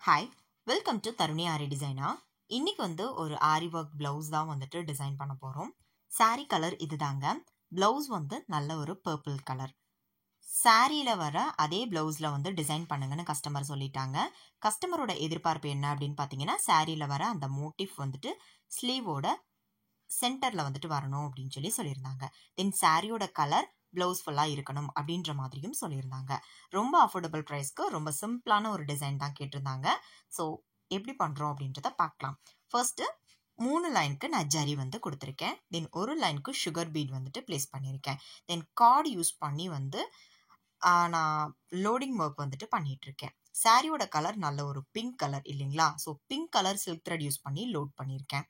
Hi, welcome to தருணி ஆரி டிசைனா. இன்னைக்கு ஒரு ஆரி ஒர்க் பிளவுஸ் தான் டிசைன் பண்ண போகிறோம். சாரீ கலர் இதுதாங்க. பிளவுஸ் நல்ல ஒரு பர்பிள் கலர். சாரியில் வர அதே பிளவுஸில் டிசைன் பண்ணுங்கன்னு கஸ்டமர் சொல்லிட்டாங்க. கஸ்டமரோட எதிர்பார்ப்பு என்ன அப்படின்னு பார்த்தீங்கன்னா, சாரியில் வர அந்த மோட்டிவ் ஸ்லீவோட சென்டரில் வரணும் அப்படின்னு சொல்லியிருந்தாங்க. தென் சாரியோட கலர் பிளவுஸ் ஃபுல்லாக இருக்கணும் அப்படின்ற மாதிரியும் சொல்லியிருந்தாங்க. ரொம்ப அஃபோர்டபுள் ப்ரைஸ்க்கு ரொம்ப சிம்பிளான ஒரு டிசைன் தான் கேட்டிருந்தாங்க. ஸோ எப்படி பண்ணுறோம் அப்படின்றத பார்க்கலாம். ஃபர்ஸ்ட்டு 3 லைனுக்கு நான் ஜரி கொடுத்துருக்கேன். தென் ஒரு லைனுக்கு சுகர் பீட் பிளேஸ் பண்ணியிருக்கேன். தென் கார்டு யூஸ் பண்ணி நான் லோடிங் ஒர்க் பண்ணிட்டு இருக்கேன். சாரியோட கலர் நல்ல ஒரு பிங்க் கலர் இல்லைங்களா? So pink colour silk thread use பண்ணி லோட் பண்ணியிருக்கேன்.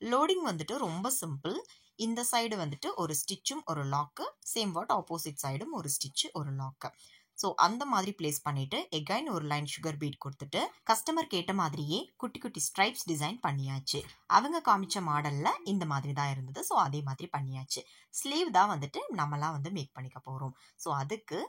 லோடிங் ரொம்ப சிம்பிள். இந்த சைடு ஒரு ஸ்டிச்சும் ஒரு லாக்கு, சேம் வாட் ஆப்போசிட் சைடும் ஒரு ஸ்டிச்சு ஒரு லாக்கு. ஸோ அந்த மாதிரி பிளேஸ் பண்ணிட்டு எகைன் ஒரு லைன் சுகர் பீட் கொடுத்துட்டு கஸ்டமர் கேட்ட மாதிரியே குட்டி குட்டி ஸ்ட்ரைப்ஸ் டிசைன் பண்ணியாச்சு. அவங்க காமிச்ச மாடல்ல இந்த மாதிரி தான் இருந்தது. ஸோ அதே மாதிரி பண்ணியாச்சு. ஸ்லீவ் தான் நம்மலாம் மேக் பண்ணிக்க போறோம். ஸோ அதுக்கு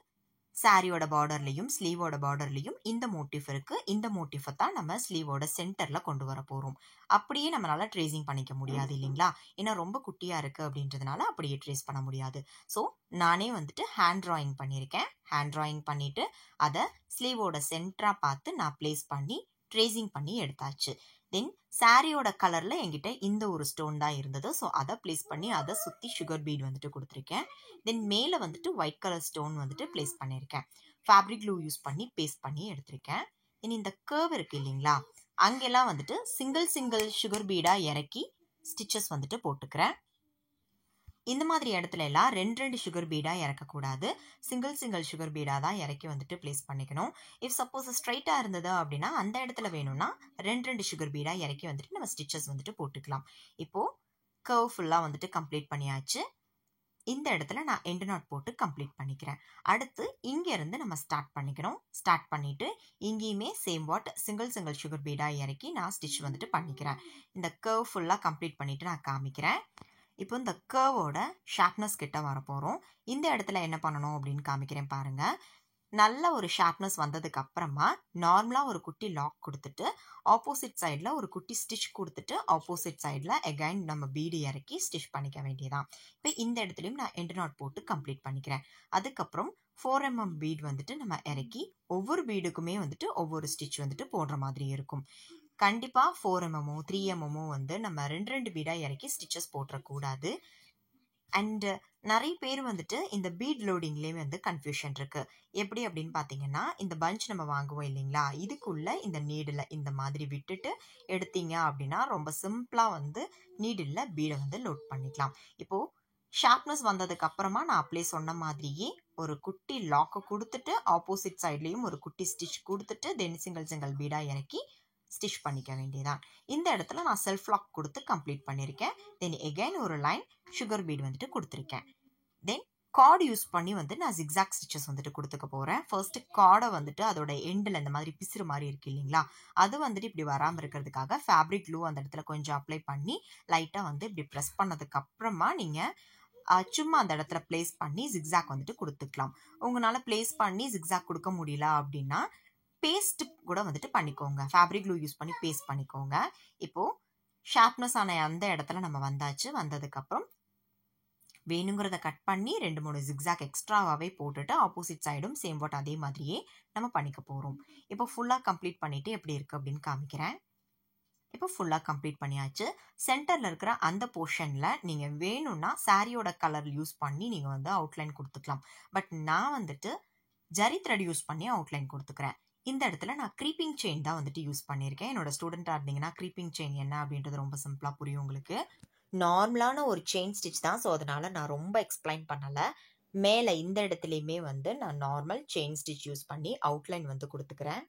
சாரியோட பார்டர்லையும் ஸ்லீவோட பார்டர்லையும் இந்த மோட்டிவ் இருக்கு. இந்த மோட்டிஃபை தான் நம்ம ஸ்லீவோட சென்டர்ல கொண்டு வர போறோம். அப்படியே நம்மளால ட்ரேசிங் பண்ணிக்க முடியாது இல்லைங்களா? ஏன்னா ரொம்ப குட்டியா இருக்கு அப்படின்றதுனால அப்படியே ட்ரேஸ் பண்ண முடியாது. ஸோ நானே ஹேண்ட் டிராயிங் பண்ணியிருக்கேன். ஹேண்ட் டிராயிங் பண்ணிட்டு அதை ஸ்லீவோட சென்டரா பார்த்து நான் பிளேஸ் பண்ணி ட்ரேசிங் பண்ணி எடுத்தாச்சு. தென் சாரியோட கலர்ல என்கிட்ட இந்த ஒரு ஸ்டோன் தான் இருந்தது. ஸோ அதை பிளேஸ் பண்ணி அதை சுற்றி சுகர் பீட் கொடுத்துருக்கேன். தென் மேலே ஒயிட் கலர் ஸ்டோன் பிளேஸ் பண்ணியிருக்கேன். ஃபேப்ரிக் க்ளூ யூஸ் பண்ணி பேஸ்ட் பண்ணி எடுத்திருக்கேன். தென் இந்த கர்வ் இருக்கு இல்லைங்களா, அங்கெல்லாம் சிங்கிள் சுகர் பீடா இறக்கி ஸ்டிச்சஸ் போட்டுக்கிறேன். இந்த மாதிரி இடத்துல எல்லாம் ரெண்டு சுகர் பீடா இறக்கக்கூடாது. சிங்கிள் சுகர் பீடா தான் இறக்கி பிளேஸ் பண்ணிக்கணும். இஃப் சப்போஸ் ஸ்ட்ரைட்டா இருந்தது அப்படின்னா அந்த இடத்துல வேணும்னா ரெண்டு சுகர் பீடா இறக்கி நம்ம ஸ்டிச்சஸ் போட்டுக்கலாம். இப்போ கர்வ் ஃபுல்லா கம்ப்ளீட் பண்ணியாச்சு. இந்த இடத்துல நான் எண்ட் நாட் போட்டு கம்ப்ளீட் பண்ணிக்கிறேன். அடுத்து இங்க இருந்து நம்ம ஸ்டார்ட் பண்ணிக்கிறோம். ஸ்டார்ட் பண்ணிட்டு இங்கேயுமே சேம் வாட் சிங்கிள் சுகர் பீடா இறக்கி நான் ஸ்டிச் பண்ணிக்கிறேன். இந்த கர்வ் ஃபுல்லா கம்ப்ளீட் பண்ணிட்டு நான் காமிக்கிறேன். இப்போ இந்த கர்வோட ஷார்ப்னஸ் கிட்ட வரப்போகிறோம். இந்த இடத்துல என்ன பண்ணணும் அப்படின்னு காமிக்கிறேன் பாருங்க. நல்ல ஒரு ஷார்ப்னஸ் வந்ததுக்கு அப்புறமா நார்மலாக ஒரு குட்டி லாக் கொடுத்துட்டு ஆப்போசிட் சைடில் ஒரு குட்டி ஸ்டிச் கொடுத்துட்டு ஆப்போசிட் சைடில் எகைன் நம்ம பீடு இறக்கி ஸ்டிச் பண்ணிக்க வேண்டியதான். இப்போ இந்த இடத்துலையும் நான் எண்ட் நாட் போட்டு கம்ப்ளீட் பண்ணிக்கிறேன். அதுக்கப்புறம் 4mm பீட் நம்ம இறக்கி ஒவ்வொரு பீடுக்குமே ஒவ்வொரு ஸ்டிச் போடுற மாதிரி இருக்கும். கண்டிப்பா 4mm 3mm நம்ம ரெண்டு பீடா இறக்கி ஸ்டிச்சஸ் போட்டுறக்கூடாது. அண்ட் நிறைய பேர் இந்த பீட் லோடிங்லேயே கன்ஃபியூஷன் இருக்கு. எப்படி அப்படின்னு பார்த்தீங்கன்னா, இந்த பஞ்ச் நம்ம வாங்குவோம் இல்லைங்களா, இதுக்குள்ள இந்த நீடில் இந்த மாதிரி விட்டுட்டு எடுத்தீங்க அப்படின்னா ரொம்ப சிம்பிளா நீடில் பீடை லோட் பண்ணிக்கலாம். இப்போ ஷார்ப்னஸ் வந்ததுக்கு அப்புறமா நான் அப்படியே சொன்ன மாதிரியே ஒரு குட்டி லாக்கு கொடுத்துட்டு ஆப்போசிட் சைட்லயும் ஒரு குட்டி ஸ்டிச் கொடுத்துட்டு தென் சிங்கிள் பீடா இறக்கி ஸ்டிச் பண்ணிக்க வேண்டியதான். இந்த இடத்துல நான் செல்ஃப் லாக் கொடுத்து கம்ப்ளீட் பண்ணியிருக்கேன். தென் எகைன் ஒரு லைன் சுகர் பீட் கொடுத்துருக்கேன். தென் கார்டு யூஸ் பண்ணி நான் ஜிக்ஸாக் ஸ்டிச்சஸ் கொடுத்துக்க போகிறேன். ஃபர்ஸ்ட் கார்டை அதோட எண்டில் இந்த மாதிரி பிசுறு மாதிரி இருக்கு இல்லைங்களா, அது இப்படி வராமல் இருக்கிறதுக்காக ஃபேப்ரிக் க்ளூ அந்த இடத்துல கொஞ்சம் அப்ளை பண்ணி லைட்டாக இப்படி ப்ரெஸ் பண்ணதுக்கு அப்புறமா நீங்கள் சும்மா அந்த இடத்துல பிளேஸ் பண்ணி ஜிக்ஸாக் கொடுத்துக்கலாம். உங்களால் பிளேஸ் பண்ணி ஜிக்ஸாக் கொடுக்க முடியல அப்படின்னா பேஸ்ட் கூட பண்ணிக்கோங்க. ஃபேப்ரிக் க்ளூ யூஸ் பண்ணி பேஸ்ட் பண்ணிக்கோங்க. இப்போ ஷார்ப்னஸ் ஆன அந்த இடத்துல நம்ம வந்தாச்சு. வந்ததுக்கப்புறம் வேணுங்கிறத கட் பண்ணி 2-3 ஜிக்ஸாக் எக்ஸ்ட்ராவாகவே போட்டுட்டு ஆப்போசிட் சைடும் சேம் வாட் அதே மாதிரியே நம்ம பண்ணிக்க போகிறோம். இப்போ ஃபுல்லாக கம்ப்ளீட் பண்ணிட்டு எப்படி இருக்குது அப்படின்னு காமிக்கிறேன். இப்போ ஃபுல்லாக கம்ப்ளீட் பண்ணியாச்சு. சென்டரில் இருக்கிற அந்த போர்ஷனில் நீங்கள் வேணும்னா சாரியோட கலர் யூஸ் பண்ணி நீங்கள் அவுட்லைன் கொடுத்துக்கலாம். பட் நான் ஜரி த்ரெட் யூஸ் பண்ணி அவுட்லைன் கொடுத்துக்கிறேன். இந்த இடத்துல நான் க்ரீப்பிங் செயின் தான் யூஸ் பண்ணியிருக்கேன். என்னோட ஸ்டூடெண்ட்டாக இருந்தீங்கன்னா க்ரீப்பிங் செயின் என்ன அப்படின்றது ரொம்ப சிம்பிளாக புரியும் உங்களுக்கு. நார்மலான ஒரு செயின் ஸ்டிச் தான். ஸோ அதனால நான் ரொம்ப எக்ஸ்பிளைன் பண்ணலை. மேலே இந்த இடத்துலையுமே நான் நார்மல் செயின் ஸ்டிச் யூஸ் பண்ணி அவுட்லைன் கொடுத்துக்கிறேன்.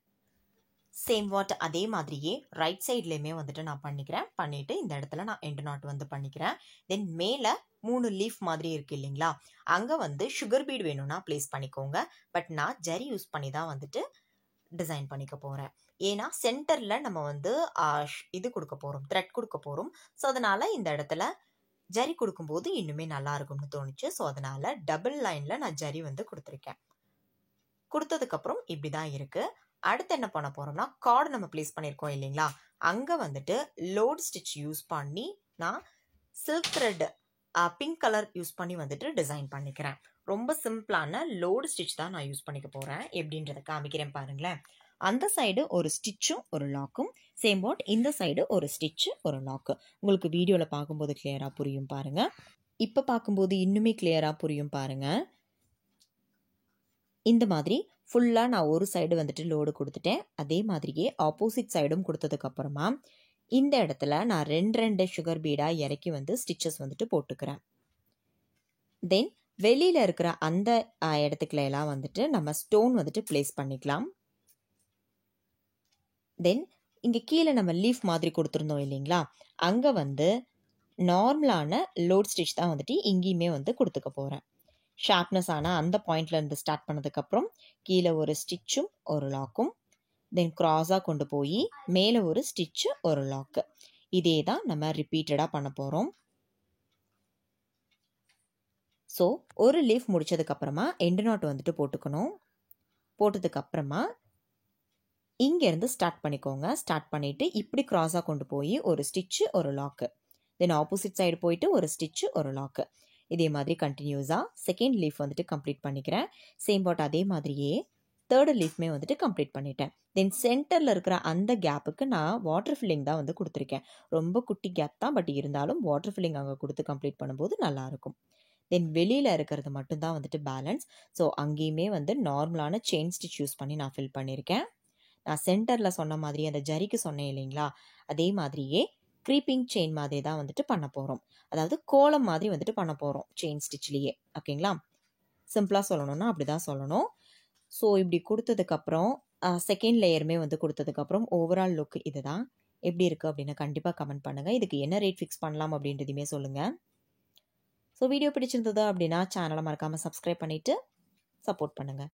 சேம் வாட் அதே மாதிரியே ரைட் சைட்லேயுமே நான் பண்ணிக்கிறேன். பண்ணிவிட்டு இந்த இடத்துல நான் எண்ட் நாட் பண்ணிக்கிறேன். தென் மேலே 3 லீஃப் மாதிரி இருக்கு இல்லைங்களா, அங்கே சுகர் பீட் வேணும்னா பிளேஸ் பண்ணிக்கோங்க. பட் நான் ஜரி யூஸ் பண்ணி தான் டிசைன் பண்ணிக்க போகிறேன். ஏன்னா சென்டரில் நம்ம இது கொடுக்க போகிறோம், த்ரெட் கொடுக்க போகிறோம். ஸோ அதனால் இந்த இடத்துல ஜரி கொடுக்கும்போது இன்னுமே நல்லா இருக்கும்னு தோணுச்சு. ஸோ அதனால் டபுள் லைனில் நான் ஜரி கொடுத்துருக்கேன். கொடுத்ததுக்கப்புறம் இப்படி தான் இருக்குது. அடுத்து என்ன பண்ண போகிறோம்னா கார்டு நம்ம ப்ளேஸ் பண்ணியிருக்கோம் இல்லைங்களா, அங்கே வந்துட்டு லோட் ஸ்டிச் யூஸ் பண்ணி நான் silk thread pink colour use பண்ணி வந்துட்டு டிசைன் பண்ணிக்கிறேன். ரொம்ப சிம்பிளான லோடு ஸ்டிச் தான் நான் யூஸ் பண்ணிக்க போகிறேன். எப்படின்றத காமிக்கிறேன் பாருங்களேன். அந்த சைடு ஒரு ஸ்டிச்சும் ஒரு லாக்கும், சேம் வாட் இந்த சைடு ஒரு ஸ்டிச்சு ஒரு லாக்கு. உங்களுக்கு வீடியோவில் பார்க்கும்போது கிளியராக புரியும் பாருங்கள். இப்போ பார்க்கும்போது இன்னுமே கிளியராக புரியும் பாருங்கள். இந்த மாதிரி ஃபுல்லாக நான் ஒரு சைடு வந்துட்டு லோடு கொடுத்துட்டேன். அதே மாதிரியே ஆப்போசிட் சைடும் கொடுத்ததுக்கப்புறமா இந்த இடத்துல நான் 2 சுகர் பீடாக இறக்கி வந்து ஸ்டிச்சஸ் வந்துட்டு போட்டுக்கிறேன். தென் வெளியில் இருக்கிற அந்த இடத்துக்குள்ள எல்லாம் வந்துட்டு நம்ம ஸ்டோன் வந்துட்டு ப்ளேஸ் பண்ணிக்கலாம். தென் இங்கே கீழே நம்ம லீஃப் மாதிரி கொடுத்துருந்தோம் இல்லைங்களா, அங்கே வந்து நார்மலான லோட் ஸ்டிச் தான் வந்துட்டு இங்கேயுமே வந்து கொடுத்துக்க போகிறேன். ஷார்ப்னஸ் ஆனால் அந்த பாயிண்ட்ல இருந்து ஸ்டார்ட் பண்ணதுக்கப்புறம் கீழே ஒரு ஸ்டிச்சும் ஒரு லாக்கும், தென் க்ராஸாக கொண்டு போய் மேலே ஒரு ஸ்டிச்சு ஒரு லாக்கு. இதே தான் நம்ம ரிப்பீட்டடாக பண்ண போகிறோம். ஸோ ஒரு லீஃப் முடிச்சதுக்கப்புறமா எண்டு நாட் வந்துட்டு போட்டுக்கணும். போட்டதுக்கப்புறமா இங்கேருந்து ஸ்டார்ட் பண்ணிக்கோங்க. ஸ்டார்ட் பண்ணிவிட்டு இப்படி க்ராஸாக கொண்டு போய் ஒரு ஸ்டிச்சு ஒரு லாக்கு, தென் ஆப்போசிட் சைடு போயிட்டு ஒரு ஸ்டிச்சு ஒரு லாக்கு. இதே மாதிரி கண்டினியூஸாக செகண்ட் லீஃப் வந்துட்டு கம்ப்ளீட் பண்ணிக்கிறேன். சேம் பாட் அதே மாதிரியே தேர்டு லீஃப்மே வந்துட்டு கம்ப்ளீட் பண்ணிட்டேன். தென் சென்டரில் இருக்கிற அந்த கேப்புக்கு நான் வாட்டர் ஃபில்லிங் தான் வந்து கொடுத்துருக்கேன். ரொம்ப குட்டி கேப் தான், பட் இருந்தாலும் வாட்டர் ஃபில்லிங் அங்கே கொடுத்து கம்ப்ளீட் பண்ணும்போது நல்லாயிருக்கும். தென் வெளியில் இருக்கிறது மட்டும்தான் வந்துட்டு பேலன்ஸ். ஸோ அங்கேயுமே வந்து நார்மலான செயின் ஸ்டிச் யூஸ் பண்ணி நான் ஃபில் பண்ணியிருக்கேன். நான் சென்டரில் சொன்ன மாதிரி அந்த ஜரிக்கு சொன்னேன் இல்லைங்களா, அதே மாதிரியே க்ரீப்பிங் செயின் மாதிரி தான் வந்துட்டு பண்ண போகிறோம். அதாவது கோலம் மாதிரி வந்துட்டு பண்ண போகிறோம் செயின் ஸ்டிச்லேயே. ஓகேங்களா, சிம்பிளாக சொல்லணும்னா அப்படி தான் சொல்லணும். ஸோ இப்படி கொடுத்ததுக்கப்புறம் செகண்ட் லேயருமே வந்து கொடுத்ததுக்கப்புறம் ஓவரால் லுக் இது தான். எப்படி இருக்குது அப்படின்னு கண்டிப்பாக கமெண்ட் பண்ணுங்கள். இதுக்கு என்ன ரேட் ஃபிக்ஸ் பண்ணலாம் அப்படின்றதையுமே சொல்லுங்கள். ஸோ வீடியோ பிடிச்சிருந்தது அப்படின்னா சேனலை மறக்காமல் சப்ஸ்கிரைப் பண்ணிவிட்டு சப்போர்ட் பண்ணுங்கள்.